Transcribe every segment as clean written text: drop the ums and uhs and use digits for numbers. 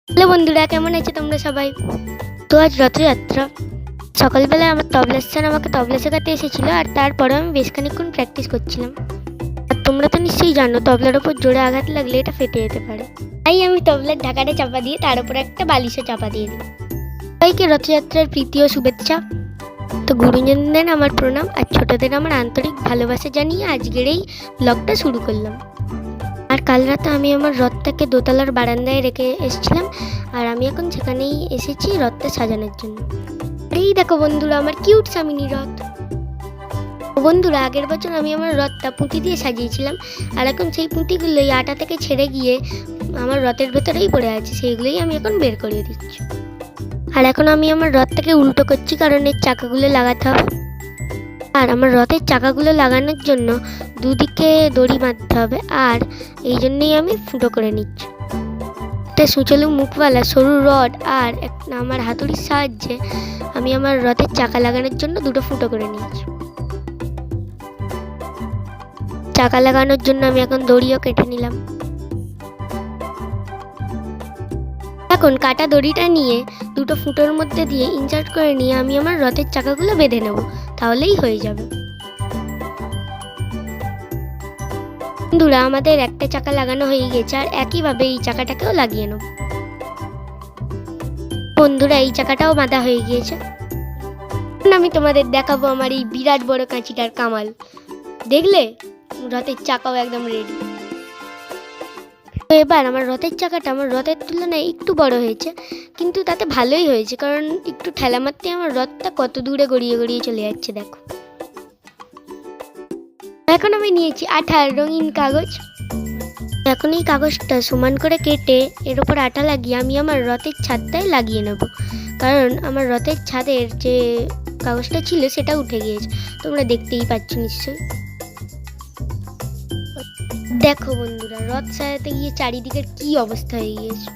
Hello বন্ধুরা, কেমন আছো তোমরা সবাই? তো আজ রথযাত্রা। সকালবেলায় আমার তবলা স্যার আমাকে তবলা শেখাতে এসেছিলো, আর তারপরে আমি বেশ খানিকক্ষণ প্র্যাকটিস করছিলাম। আর তোমরা তো নিশ্চয়ই জানো, তবলার ওপর জোরে আঘাত লাগলে এটা ফেটে যেতে পারে। তাই আমি তবলার ঢাকাটা চাপা দিয়ে তার উপরে একটা বালিশও চাপা দিয়ে দিই। সবাইকে রথযাত্রার প্রীতি ও শুভেচ্ছা। তো গুরুজনদের আমার প্রণাম, আর ছোটদের আমার আন্তরিক ভালোবাসা জানিয়ে আজকের এই ব্লগটা শুরু করলাম। আর কাল রাতে আমি আমার রথটাকে দোতলার বারান্দায় রেখে এসেছিলাম, আর আমি এখন সেখানেই এসেছি রথটা সাজানোর জন্য। আর এই দেখো বন্ধুরা, আমার কিউট সামিনী রথ। বন্ধুরা, আগের বছর আমি আমার রথটা পুঁতি দিয়ে সাজিয়েছিলাম, আর এখন সেই পুঁতিগুলো এই আটা থেকে ছেড়ে গিয়ে আমার রথের ভেতরেই পড়ে আছে, সেইগুলোই আমি এখন বের করিয়ে দিচ্ছি। আর এখন আমি আমার রথটাকে উল্টো করছি, কারণ এর চাকাগুলো লাগাতে হবে। আর আমার রথের চাকাগুলো লাগানোর জন্য দুদিকে দড়ি বাঁধতে হবে, আর এই জন্যই আমি ফুটো করে নিচ্ছি। একটা সুচলু মুখওয়ালা সরু রড আর আমার হাতুড়ির সাহায্যে আমি আমার রথের চাকা লাগানোর জন্য দুটো ফুটো করে নিচ্ছি। চাকা লাগানোর জন্য আমি এখন দড়িও কেটে নিলাম। এখন কাটা দড়িটা নিয়ে দুটো ফুটোর মধ্যে দিয়ে ইনসার্ট করে নিয়ে আমি আমার রথের চাকাগুলো বেঁধে নেব, তাহলেই হয়ে যাবে। বন্ধুরা, আমাদের একটা চাকা লাগানো হয়ে গেছে, আর একইভাবে এই চাকাটাকেও লাগিয়ে নেব। বন্ধুরা, এই চাকাটাও বাঁধা হয়ে গিয়েছে। আমি তোমাদের দেখাবো আমার এই বিরাট বড় কাঁচিটার কামাল। দেখলে, রথের চাকাও একদম রেডি। তো এবার আমার রথের চাকাটা আমার রথের তুলনায় একটু বড় হয়েছে, কিন্তু তাতে ভালোই হয়েছে, কারণ একটু ঠেলা মারতে আমার রথটা কত দূরে গড়িয়ে গড়িয়ে চলে যাচ্ছে দেখো। এখন আমি নিয়েছি আঠার রঙিন কাগজ। এখন এই কাগজটা সমান করে কেটে এর উপর আঠা লাগিয়ে আমি আমার রথের ছাদটায় লাগিয়ে নেব, কারণ আমার রথের ছাদের যে কাগজটা ছিল সেটা উঠে গিয়েছে, তোমরা দেখতেই পাচ্ছ নিশ্চয়ই। দেখো বন্ধুরা, রথ সাজাতে গিয়ে চারিদিকের কি অবস্থা হয়ে গিয়েছে।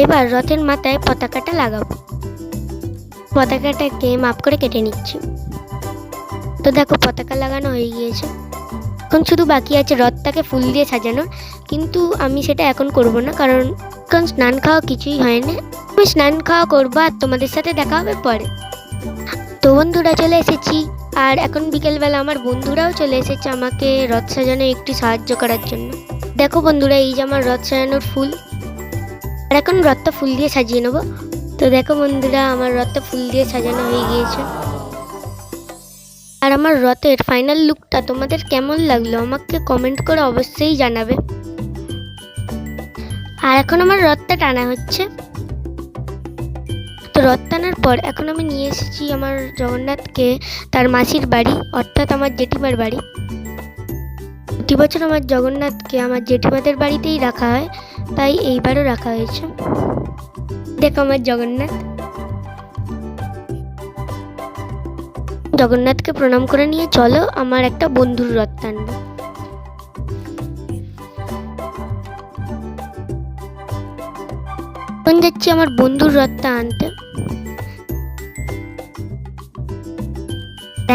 এবার রথের মাথায় পতাকাটা লাগাবো। পতাকাটাকে মাপ করে কেটে নিচ্ছি। তো দেখো, পতাকা লাগানো হয়ে গিয়েছে। এখন শুধু বাকি আছে রথটাকে ফুল দিয়ে সাজানো, কিন্তু আমি সেটা এখন করব না, কারণ এখন স্নান খাওয়া কিছুই হয় না। আমি স্নান খাওয়া করবো, আর তোমাদের সাথে দেখা হবে পরে। তো বন্ধুরা, চলে এসেছি, আর এখন বিকেলবেলা আমার বন্ধুরাও চলে এসেছে আমাকে রথ সাজানো একটু সাহায্য করার জন্য। দেখো বন্ধুরা, এই যে আমার রথ সাজানোর ফুল, আর এখন রথটা ফুল দিয়ে সাজিয়ে নেবো। তো দেখো বন্ধুরা, আমার রথটা ফুল দিয়ে সাজানো হয়ে গিয়েছে। আর আমার রথের ফাইনাল লুকটা তোমাদের কেমন লাগলো আমাকে কমেন্ট করে অবশ্যই জানাবে। আর এখন আমার রথটা টানা হচ্ছে। তো রথ টানার পর এখন আমি নিয়ে এসেছি আমার জগন্নাথকে তার মাসির বাড়ি, অর্থাৎ আমার জেঠিমার বাড়ি। প্রতি বছর আমার জগন্নাথকে আমার জেঠিমাদের বাড়িতেই রাখা হয়, তাই এইবারও রাখা হয়েছে। দেখো আমার জগন্নাথ। জগন্নাথকে প্রণাম করে নিয়ে চলো আমার একটা বন্ধুর রথ টানবো। এখন যাচ্ছি আমার বন্ধুর রথটা আনতে।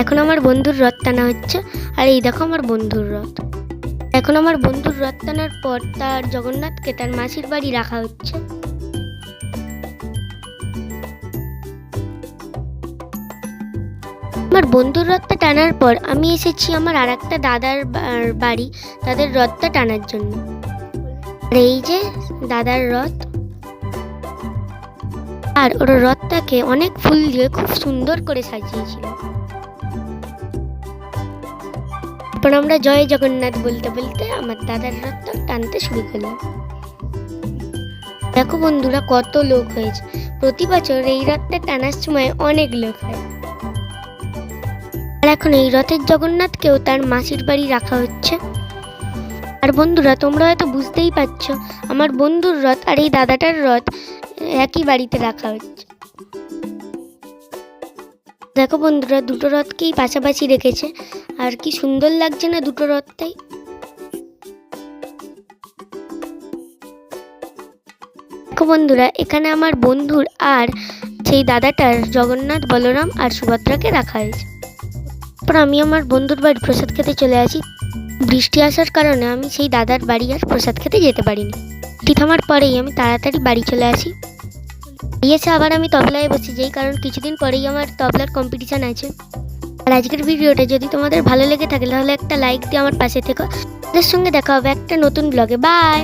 এখন আমার বন্ধুর রথ টানা হচ্ছে, আর এই দেখো আমার বন্ধুর রথ। এখন আমার বন্ধুর রথ টানার পর তার জগন্নাথকে তার মাসির বাড়ি রাখা হচ্ছে। আমার বন্ধুর রথটা টানার পর আমি এসেছি আমার আর একটা দাদার বাড়ি তাদের রথটা টানার জন্য। আর এই যে দাদার রথ, আর ওর রথটাকে অনেক ফুল দিয়ে খুব সুন্দর করে সাজিয়েছিল। তারপর আমরা জয় জগন্নাথ বলতে বলতে আমার দাদার রথটা টানতে শুরু করলাম। দেখো বন্ধুরা, কত লোক হয়েছে। প্রতি বছর এই রথটা টানার সময় অনেক লোক হয়। আর এখন এই রথের জগন্নাথকেও তার মাসির বাড়ি রাখা হচ্ছে। আর বন্ধুরা, তোমরা হয়তো বুঝতেই পারছো আমার বন্ধুর রথ আর এই দাদাটার রথ একই বাড়িতে রাখা হচ্ছে। দেখো বন্ধুরা, দুটো রথকেই পাশাপাশি রেখেছে, আর কি সুন্দর লাগছে না দুটো রথটাই। দেখো বন্ধুরা, এখানে আমার বন্ধুর আর সেই দাদাটার জগন্নাথ, বলরাম আর সুভদ্রাকে রাখা হয়েছে। তারপর আমি আমার বন্ধুর বাড়ি প্রসাদ খেতে চলে আসি। বৃষ্টি আসার কারণে আমি সেই দাদার বাড়ি আর প্রসাদ খেতে যেতে পারিনি। ছুটি থামার পরেই আমি তাড়াতাড়ি বাড়ি চলে আসি। বাড়ি এসে আবার আমি তবলায় বসে যাই, কারণ কিছুদিন পরেই আমার তবলার কম্পিটিশান আছে। আর আজকের ভিডিওটা যদি তোমাদের ভালো লেগে থাকে তাহলে একটা লাইক দিয়ে আমার পাশে থেকো। ওদের সঙ্গে দেখা হবে একটা নতুন ব্লগে। বাই।